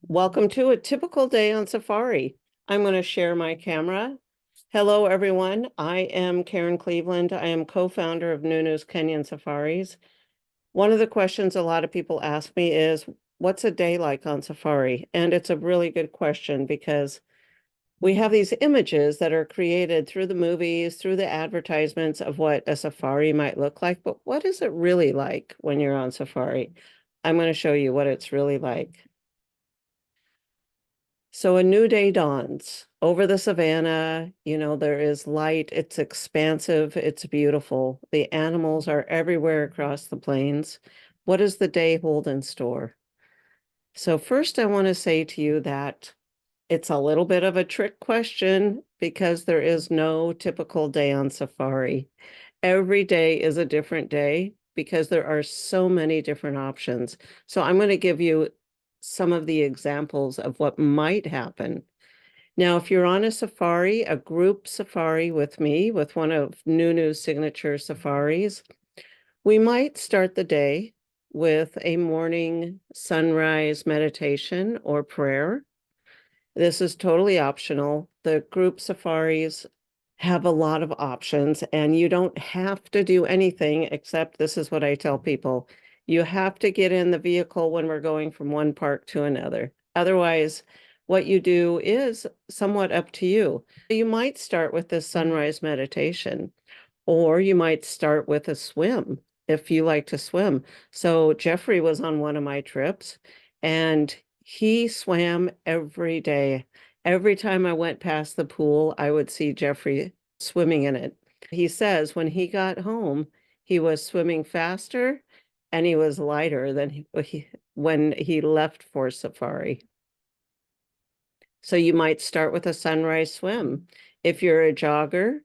Welcome to a typical day on safari. I'm going to share my camera. Hello, everyone. I am Karen Cleveland. I am co-founder of Nunu's Kenyan Safaris. One of the questions a lot of people ask me is, what's a day like on safari? And it's a really good question because we have these images that are created through the movies, through the advertisements of what a safari might look like. But what is it really like when you're on safari? I'm going to show you what it's really like. So a new day dawns over the savanna. There is light. It's expansive. It's beautiful. The animals are everywhere across the plains. What does the day hold in store? So first, I want to say to you that it's a little bit of a trick question because there is no typical day on safari. Every day is a different day because there are so many different options. So I'm going to give you some of the examples of what might happen. Now, if you're on a safari, a group safari with me, with one of Nunu's signature safaris, we might start the day with a morning sunrise meditation or prayer. This is totally optional. The group safaris have a lot of options, and you don't have to do anything except this is what I tell people. You have to get in the vehicle when we're going from one park to another. Otherwise, what you do is somewhat up to you. You might start with this sunrise meditation, or you might start with a swim if you like to swim. So Jeffrey was on one of my trips, and he swam every day. Every time I went past the pool, I would see Jeffrey swimming in it. He says when he got home, he was swimming faster and he was lighter than when he left for safari. So you might start with a sunrise swim. If you're a jogger,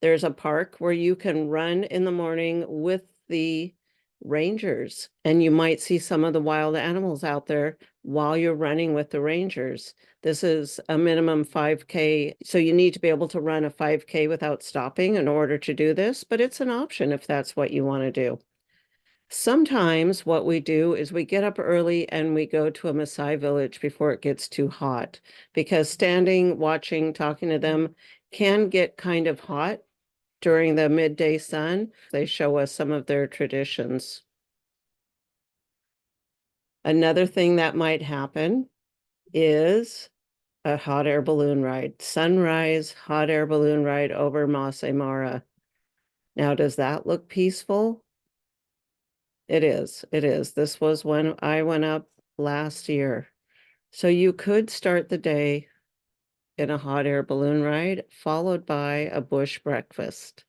there's a park where you can run in the morning with the rangers, and you might see some of the wild animals out there while you're running with the rangers. This is a minimum 5K, so you need to be able to run a 5K without stopping in order to do this, but it's an option if that's what you want to do. Sometimes what we do is we get up early and we go to a Maasai village before it gets too hot, because standing, watching, talking to them can get kind of hot during the midday sun. They show us some of their traditions. Another thing that might happen is a hot air balloon ride. Sunrise hot air balloon ride over Masai Mara. Now, does that look peaceful? It is. It is. This was when I went up last year. So you could start the day in a hot air balloon ride, followed by a bush breakfast.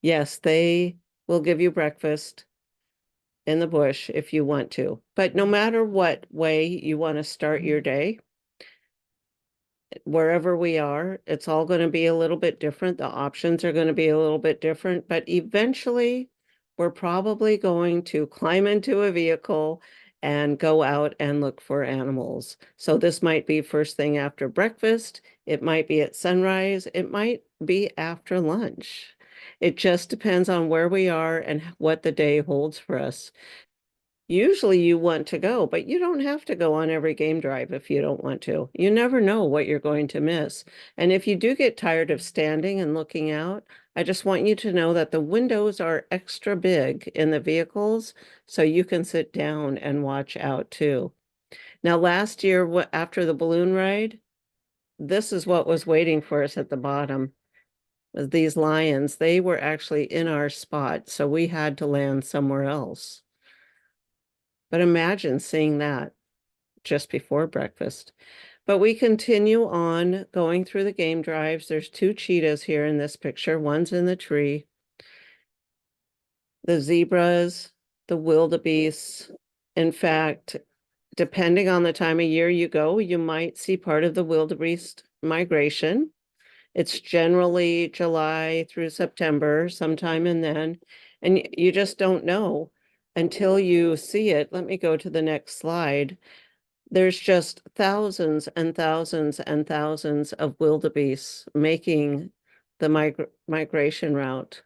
Yes, they will give you breakfast in the bush if you want to. But no matter what way you want to start your day, wherever we are, it's all going to be a little bit different. The options are going to be a little bit different, but eventually we're probably going to climb into a vehicle and go out and look for animals. So this might be first thing after breakfast. It might be at sunrise. It might be after lunch. It just depends on where we are and what the day holds for us. Usually you want to go, but you don't have to go on every game drive if you don't want to. You never know what you're going to miss. And if you do get tired of standing and looking out, I just want you to know that the windows are extra big in the vehicles, so you can sit down and watch out too. Now, last year, after the balloon ride, this is what was waiting for us at the bottom. These lions, they were actually in our spot, so we had to land somewhere else. But imagine seeing that just before breakfast. But we continue on going through the game drives. There's two cheetahs here in this picture. One's in the tree. The zebras, the wildebeests. In fact, depending on the time of year you go, you might see part of the wildebeest migration. It's generally July through September, sometime in then. And you just don't know until you see it. Let me go to the next slide. There's just thousands and thousands and thousands of wildebeest making the migration route.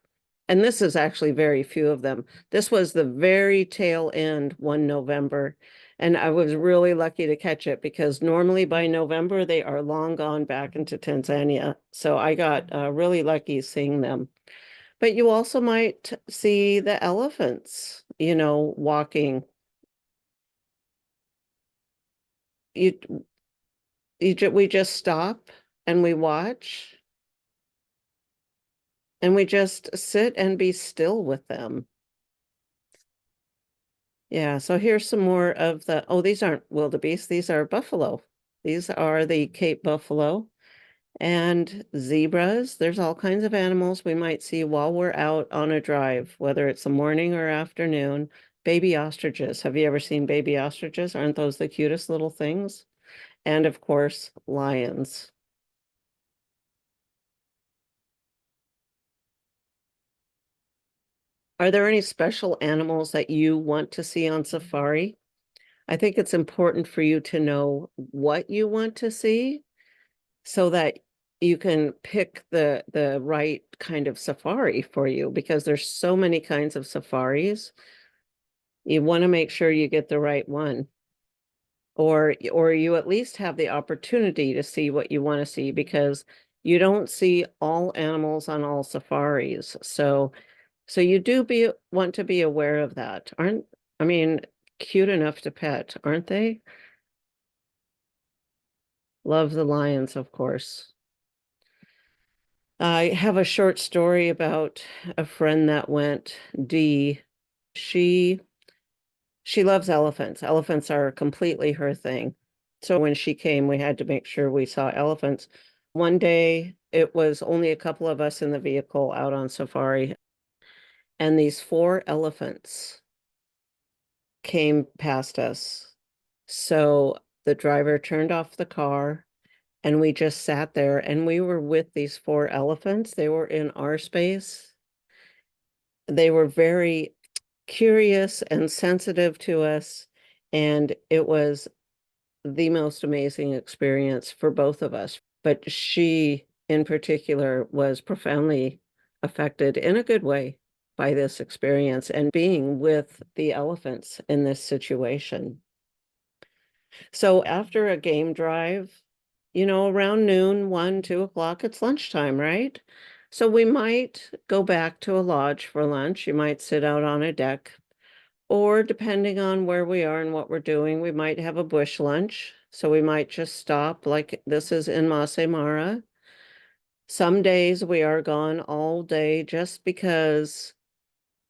And this is actually very few of them. This was the very tail end one November. And I was really lucky to catch it because normally by November they are long gone back into Tanzania. So I got really lucky seeing them. But you also might see the elephants, walking. You, we just stop and we watch and we just sit and be still with them. Yeah, so here's some more of these aren't wildebeest, these are buffalo. These are the Cape buffalo and zebras. There's all kinds of animals we might see while we're out on a drive, whether it's the morning or afternoon. Baby ostriches. Have you ever seen baby ostriches? Aren't those the cutest little things? And of course, lions. Are there any special animals that you want to see on safari? I think it's important for you to know what you want to see so that you can pick the right kind of safari for you because there's so many kinds of safaris. You want to make sure you get the right one or you at least have the opportunity to see what you want to see because you don't see all animals on all safaris. So you do want to be aware of that. I mean, cute enough to pet, aren't they? Love the lions, of course. I have a short story about a friend that went, Dee. She she loves elephants. Elephants are completely her thing. So when she came, we had to make sure we saw elephants. One day, it was only a couple of us in the vehicle out on safari, and these four elephants came past us. So the driver turned off the car and we just sat there and we were with these four elephants. They were in our space. They were very curious and sensitive to us. And it was the most amazing experience for both of us. But she, in particular, was profoundly affected in a good way by this experience and being with the elephants in this situation. So after a game drive, around noon, 1, 2 o'clock, it's lunchtime, right? So we might go back to a lodge for lunch. You might sit out on a deck, or depending on where we are and what we're doing, we might have a bush lunch. So we might just stop, like this is in Masai Mara. Some days we are gone all day just because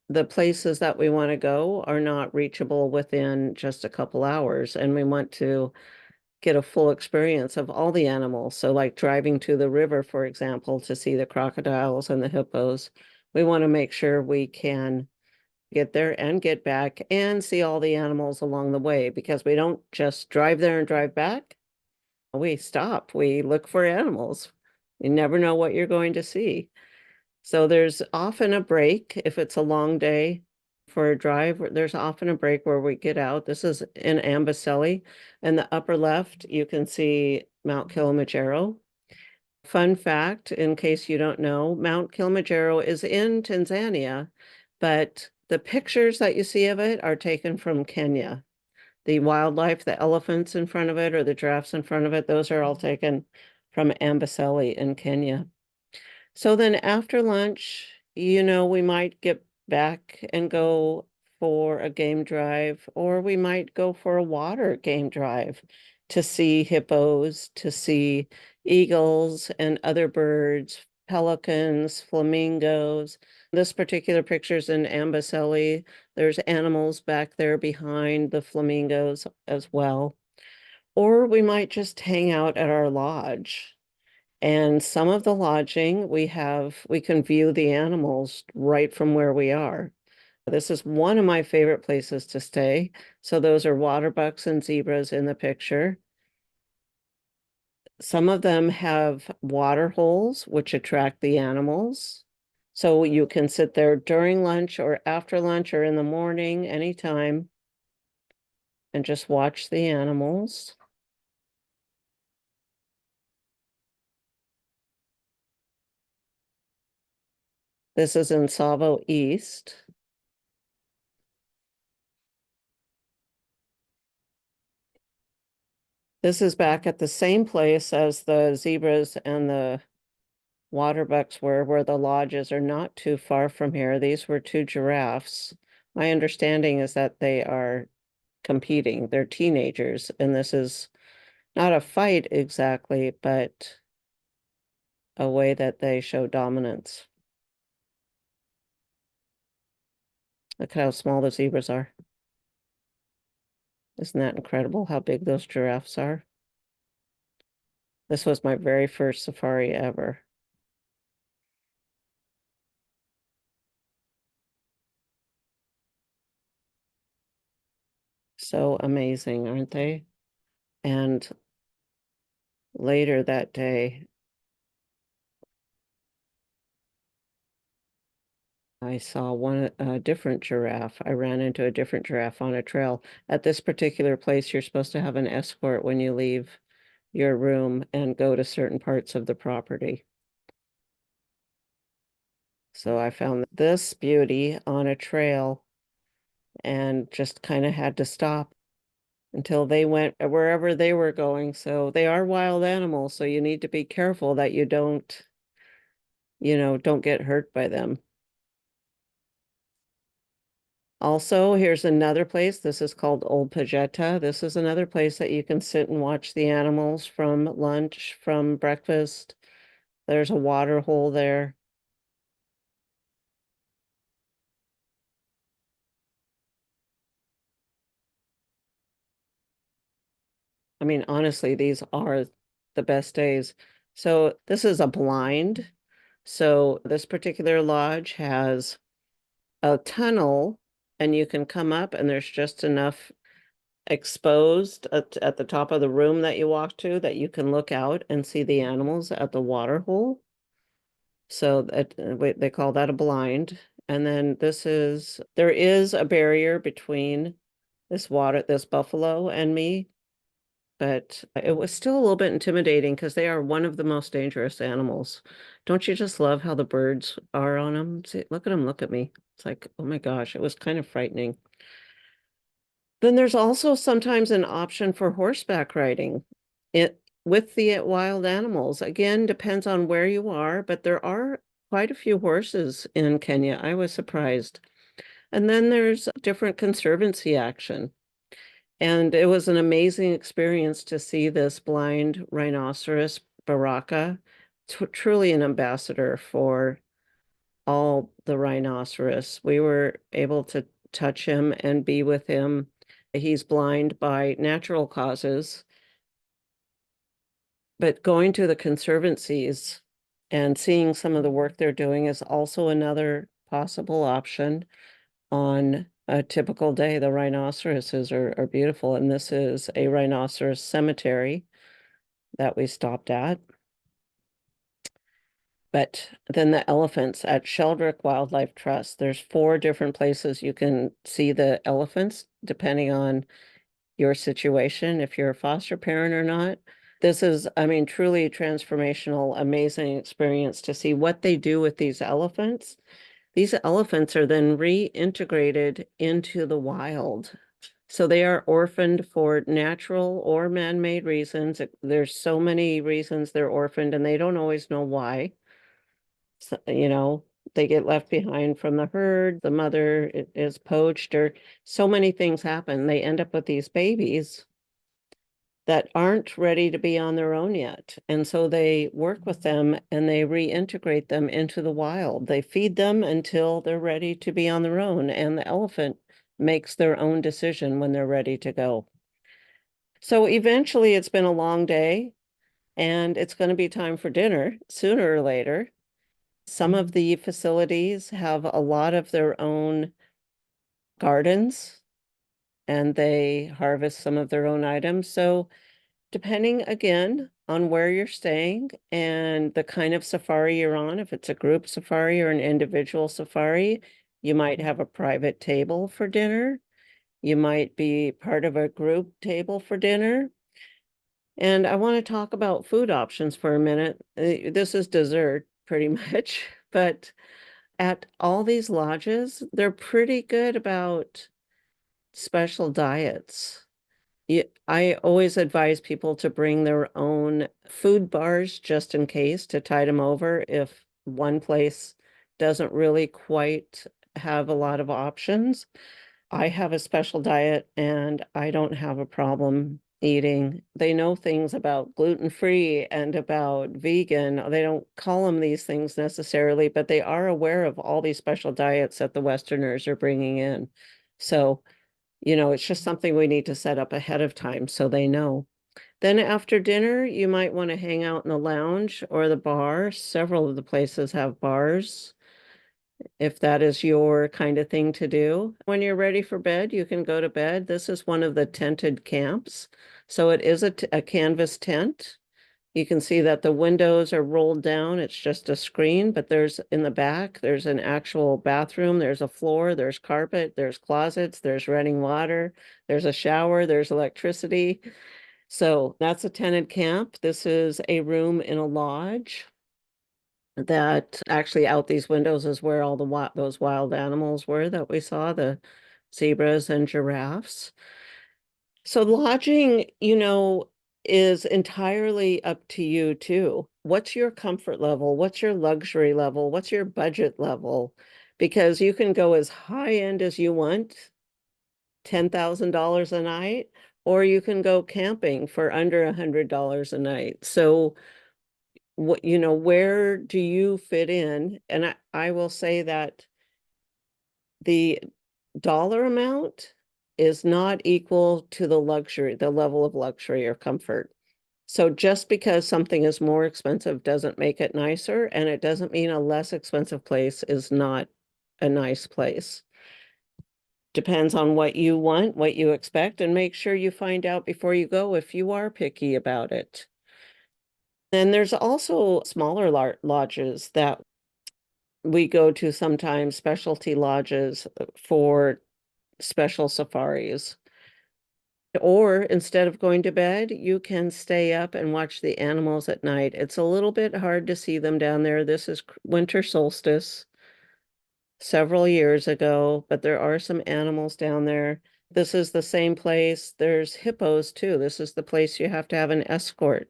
the places that we want to go are not reachable within just a couple hours, and we want to get a full experience of all the animals. So like driving to the river, for example, to see the crocodiles and the hippos, we want to make sure we can get there and get back and see all the animals along the way because we don't just drive there and drive back. We stop, we look for animals. You never know what you're going to see. So there's often a break if it's a long day for a drive. There's often a break where we get out. This is in Amboseli. In the upper left, you can see Mount Kilimanjaro. Fun fact, in case you don't know, Mount Kilimanjaro is in Tanzania, but the pictures that you see of it are taken from Kenya. The wildlife, the elephants in front of it or the giraffes in front of it, those are all taken from Amboseli in Kenya. So then after lunch, we might get back and go for a game drive, or we might go for a water game drive to see hippos, to see eagles and other birds, pelicans, flamingos. This particular picture's in Amboseli. There's animals back there behind the flamingos as well. Or we might just hang out at our lodge. And some of the lodging we can view the animals right from where we are. This is one of my favorite places to stay. So those are water bucks and zebras in the picture. Some of them have water holes, which attract the animals. So you can sit there during lunch or after lunch or in the morning, anytime, and just watch the animals. This is in Savo East. This is back at the same place as the zebras and the waterbucks were, where the lodges are not too far from here. These were two giraffes. My understanding is that they are competing. They're teenagers, and this is not a fight exactly, but a way that they show dominance. Look at how small the zebras are. Isn't that incredible how big those giraffes are? This was my very first safari ever. So amazing, aren't they? And later that day, I saw a different giraffe. I ran into a different giraffe on a trail. At this particular place, you're supposed to have an escort when you leave your room and go to certain parts of the property. So I found this beauty on a trail and just kind of had to stop until they went wherever they were going. So they are wild animals, so you need to be careful that you don't get hurt by them. Also, here's another place. This is called Old Pagetta. This is another place that you can sit and watch the animals from lunch, from breakfast. There's a water hole there. I mean, honestly, these are the best days. So this is a blind. So this particular lodge has a tunnel and you can come up and there's just enough exposed at the top of the room that you walk to that you can look out and see the animals at the water hole. So that they call that a blind. And then there is a barrier between this buffalo and me, but it was still a little bit intimidating because they are one of the most dangerous animals. Don't you just love how the birds are on them? See, look at them, look at me. It's like, oh my gosh, it was kind of frightening. Then there's also sometimes an option for horseback riding with the wild animals. Again, depends on where you are, but there are quite a few horses in Kenya. I was surprised. And then there's different conservancy action. And it was an amazing experience to see this blind rhinoceros, Baraka, truly an ambassador for all the rhinoceros. We were able to touch him and be with him. He's blind by natural causes, but going to the conservancies and seeing some of the work they're doing is also another possible option on a typical day. The rhinoceroses are beautiful, and this is a rhinoceros cemetery that we stopped at. But then the elephants at Sheldrick Wildlife Trust, there's 4 different places you can see the elephants, depending on your situation, if you're a foster parent or not. This is, I mean, truly transformational, amazing experience to see what they do with these elephants. These elephants are then reintegrated into the wild. So they are orphaned for natural or man-made reasons. There's so many reasons they're orphaned and they don't always know why. So, they get left behind from the herd, the mother is poached, or so many things happen. They end up with these babies that aren't ready to be on their own yet. And so they work with them and they reintegrate them into the wild. They feed them until they're ready to be on their own. And the elephant makes their own decision when they're ready to go. So eventually it's been a long day and it's going to be time for dinner sooner or later. Some of the facilities have a lot of their own gardens and they harvest some of their own items. So depending again on where you're staying and the kind of safari you're on, if it's a group safari or an individual safari, you might have a private table for dinner. You might be part of a group table for dinner. And I want to talk about food options for a minute. This is dessert pretty much, but at all these lodges, they're pretty good about special diets. I always advise people to bring their own food bars just in case to tide them over if one place doesn't really quite have a lot of options. I have a special diet and I don't have a problem eating. They know things about gluten-free and about vegan. They don't call them these things necessarily, but they are aware of all these special diets that the Westerners are bringing in. So, it's just something we need to set up ahead of time so they know. Then after dinner, you might want to hang out in the lounge or the bar. Several of the places have bars if that is your kind of thing to do. When you're ready for bed, you can go to bed. This is one of the tented camps. So it is a canvas tent. You can see that the windows are rolled down. It's just a screen, but there's in the back, there's an actual bathroom, there's a floor, there's carpet, there's closets, there's running water, there's a shower, there's electricity. So that's a tented camp. This is a room in a lodge that actually out these windows is where all those wild animals were that we saw, the zebras and giraffes. So lodging, is entirely up to you too. What's your comfort level? What's your luxury level? What's your budget level? Because you can go as high end as you want, $10,000 a night, or you can go camping for under $100 a night. So where do you fit in? And I will say that the dollar amount is not equal to the level of luxury or comfort. So just because something is more expensive doesn't make it nicer, and it doesn't mean a less expensive place is not a nice place. Depends on what you want, what you expect, and make sure you find out before you go if you are picky about it. Then there's also smaller lodges that we go to sometimes, specialty lodges for special safaris. Or instead of going to bed, you can stay up and watch the animals at night. It's a little bit hard to see them down there. This is winter solstice several years ago, but there are some animals down there. This is the same place. There's hippos too. This is the place you have to have an escort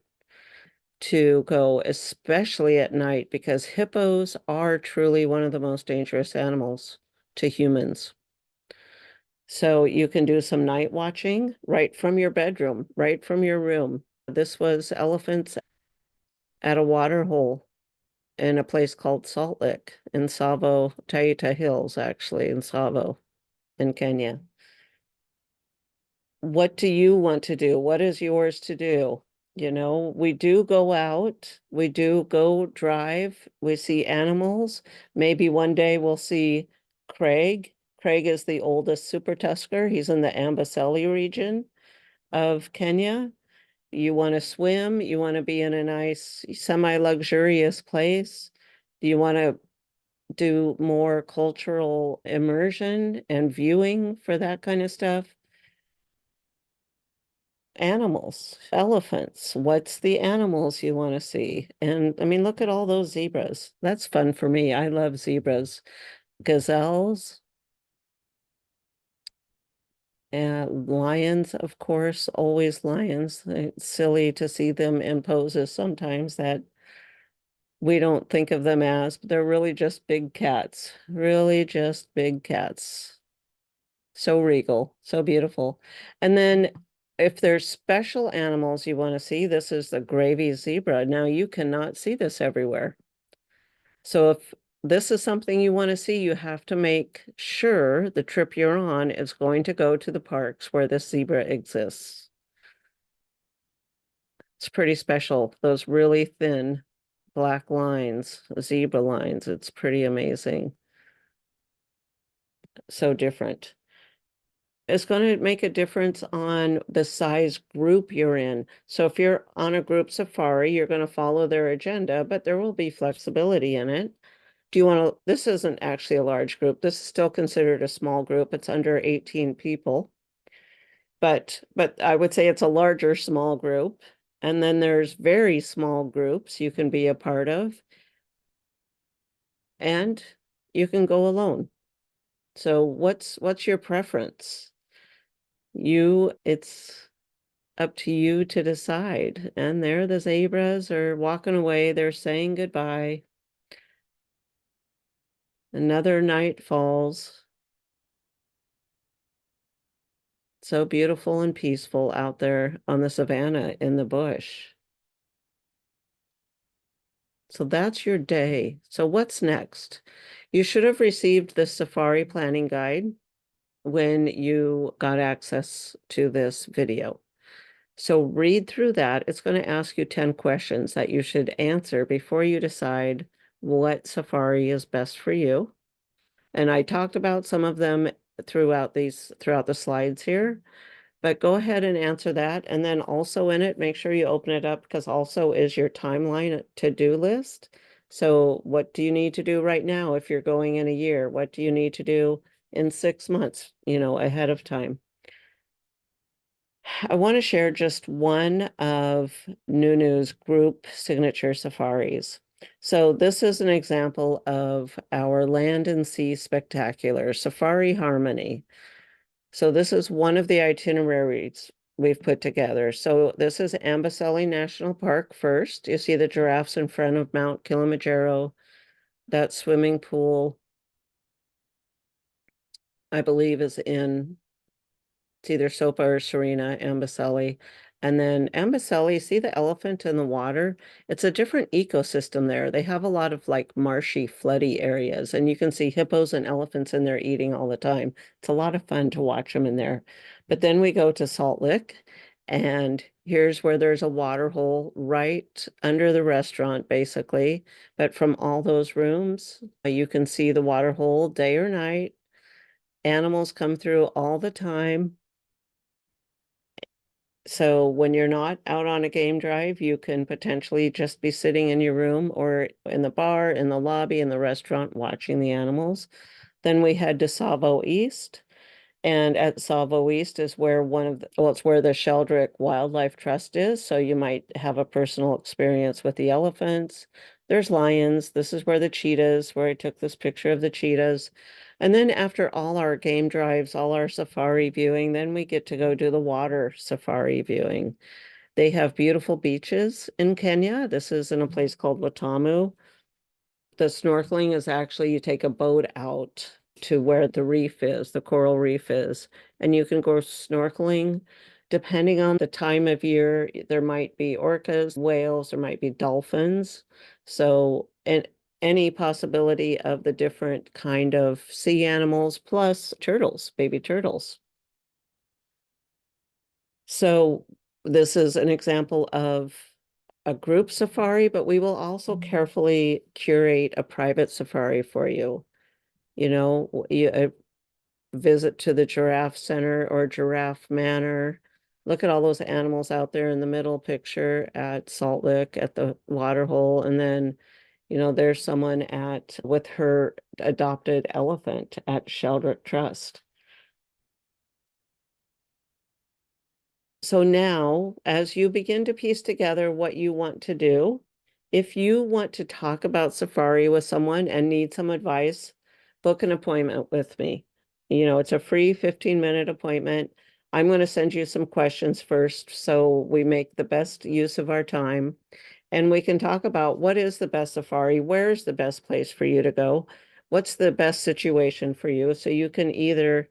to go, especially at night, because hippos are truly one of the most dangerous animals to humans. So you can do some night watching right from your bedroom, right from your room. This was elephants at a water hole in a place called Salt Lick in Tsavo, Taita Hills, actually, in Tsavo in Kenya. What do you want to do? What is yours to do? We do go out, we do go drive, we see animals. Maybe one day we'll see Craig. Craig is the oldest super tusker. He's in the Amboseli region of Kenya. You want to swim, you want to be in a nice semi-luxurious place. Do you want to do more cultural immersion and viewing for that kind of stuff? Animals, elephants. What's the animals you want to see? And I mean, look at all those zebras. That's fun for me. I love zebras. Gazelles, and lions, of course, always lions. It's silly to see them in poses sometimes that we don't think of them as, but they're really just big cats, really just big cats. So regal, so beautiful. And then if there's special animals you want to see, this is the gravy zebra. Now you cannot see this everywhere. So if this is something you want to see, you have to make sure the trip you're on is going to go to the parks where this zebra exists. It's pretty special. Those really thin black lines, zebra lines. It's pretty amazing. So different. It's going to make a difference on the size group you're in. So if you're on a group safari, you're going to follow their agenda, but there will be flexibility in it. Do you want to, this isn't actually a large group. This is still considered a small group. It's under 18 people. But I would say it's a larger small group. And then there's very small groups you can be a part of. And you can go alone. So what's your preference? It's up to you to decide. And there the zebras are walking away. They're saying goodbye. Another night falls. So beautiful and peaceful out there on the savannah in the bush. So that's your day. So what's next? You should have received the safari planning guide when you got access to this video. So read through that. It's going to ask you 10 questions that you should answer before you decide what safari is best for you. And I talked about some of them throughout the slides here. But go ahead and answer that. And then also in it, make sure you open it up because also is your timeline to-do list. So what do you need to do right now if you're going in a year? What do you need to do in 6 months, ahead of time? I want to share just one of Nunu's group signature safaris. So this is an example of our land and sea spectacular, Safari Harmony. So this is one of the itineraries we've put together. So this is Amboseli National Park first. You see the giraffes in front of Mount Kilimanjaro. That swimming pool, I believe, is in it's either Sopa or Serena, Amboseli. And then Amboseli, see the elephant in the water? It's a different ecosystem there. They have a lot of like marshy, floody areas, and you can see hippos and elephants in there eating all the time. It's a lot of fun to watch them in there. But then we go to Salt Lick, and here's where there's a water hole right under the restaurant, basically. But from all those rooms, you can see the water hole day or night. Animals come through all the time. So when you're not out on a game drive, you can potentially just be sitting in your room or in the bar, in the lobby, in the restaurant, watching the animals. Then we head to Savo East. And at Salvo East is where it's where the Sheldrick Wildlife Trust is. So you might have a personal experience with the elephants. There's lions. This is where the cheetahs, where I took this picture of the cheetahs. And then after all our game drives, all our safari viewing, then we get to go do the water safari viewing. They have beautiful beaches in Kenya. This is in a place called Watamu. The snorkeling is actually you take a boat out to where the reef is, the coral reef is, and you can go snorkeling. Depending on the time of year, there might be orcas, whales, there might be dolphins. So, and any possibility of the different kind of sea animals plus turtles, baby turtles. So this is an example of a group safari, but we will also carefully curate a private safari for you. A visit to the Giraffe Center or Giraffe Manor. Look at all those animals out there in the middle picture at Salt Lick at the water hole. And then, there's someone with her adopted elephant at Sheldrick Trust. So now, as you begin to piece together what you want to do, if you want to talk about safari with someone and need some advice, book an appointment with me. It's a free 15-minute appointment. I'm going to send you some questions first so we make the best use of our time. And we can talk about what is the best safari, where's the best place for you to go, what's the best situation for you. So you can either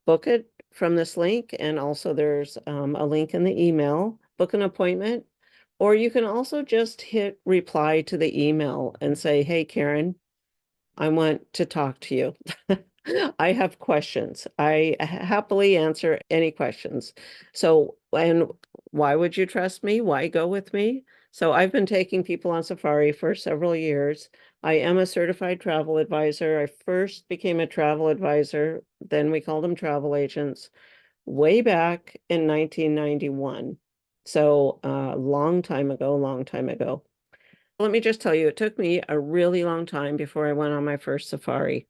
book it from this link, and also there's a link in the email, book an appointment, or you can also just hit reply to the email and say, hey, Karen, I want to talk to you. I have questions. I happily answer any questions. So, and why would you trust me? Why go with me? So I've been taking people on safari for several years. I am a certified travel advisor. I first became a travel advisor, then we called them travel agents, way back in 1991. So long time ago, long time ago. Let me just tell you, it took me a really long time before I went on my first safari.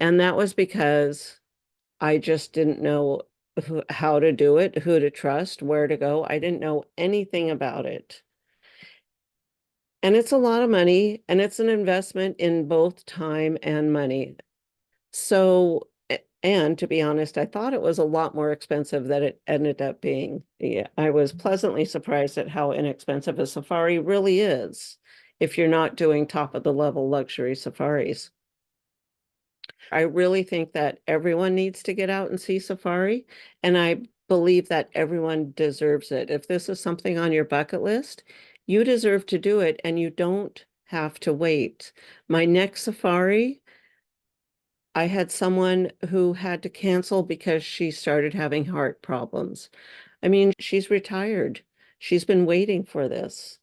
And that was because I just didn't know how to do it, who to trust, where to go. I didn't know anything about it. And it's a lot of money, and it's an investment in both time and money. So And to be honest, I thought it was a lot more expensive than it ended up being. Yeah, I was pleasantly surprised at how inexpensive a safari really is if you're not doing top of the level luxury safaris. I really think that everyone needs to get out and see safari, and I believe that everyone deserves it. If this is something on your bucket list, you deserve to do it and you don't have to wait. My next safari, I had someone who had to cancel because she started having heart problems. I mean, she's retired. She's been waiting for this.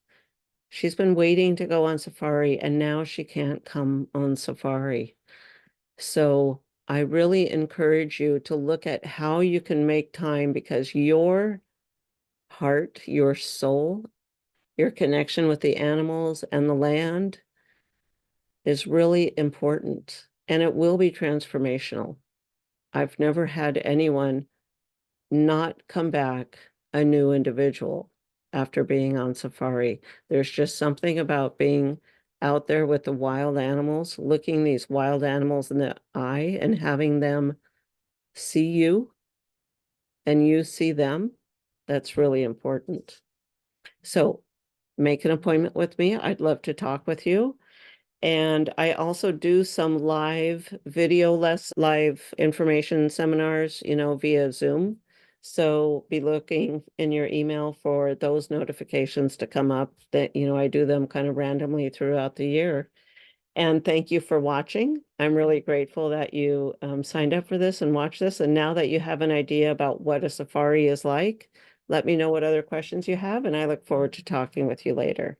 She's been waiting to go on safari, and now she can't come on safari. So I really encourage you to look at how you can make time because your heart, your soul, your connection with the animals and the land is really important and it will be transformational. I've never had anyone not come back a new individual after being on safari. There's just something about being out there with the wild animals, looking these wild animals in the eye and having them see you and you see them. That's really important. So make an appointment with me. I'd love to talk with you. And I also do some live information seminars, via Zoom. So be looking in your email for those notifications to come up that, I do them kind of randomly throughout the year. And thank you for watching. I'm really grateful that you signed up for this and watched this. And now that you have an idea about what a safari is like, let me know what other questions you have, and I look forward to talking with you later.